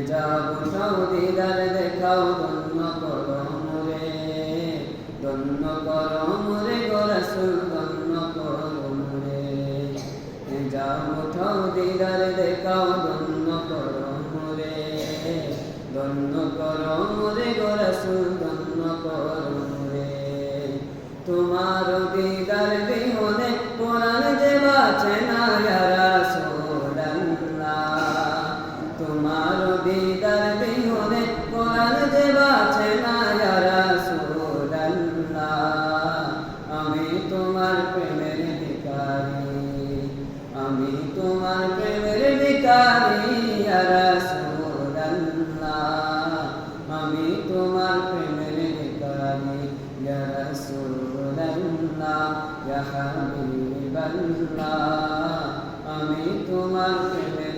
যাব সৌদিদার দেখাও ধন্য করো মোরে, ধন্য করো মোরে গো রাসূল, ধন্য করো মোরে। যাব সৌদিদার দেখাও ধন্য করো মোরে, ধন্য করো মোরে গো রাসূল, ধন্য করো মোরে। তোমার দিদার বিহনে কোরআন যে বাঁচে না ইয়া রাসূলুল্লাহ, তোমার দিদার বিহনে কোরআন যে বাঁচে না ইয়া রাসূলুল্লাহ। আমি তোমার প্রেমের ভিখারি, আমি তোমার প্রেমের ভিখারি ইয়া রাসূলুল্লাহ, আমি তোমার প্রেমের ভিখারি ইয়া রাসূলুল্লাহ, ইয়া হাবিবাল্লাহ, আমি তোমার প্রেমের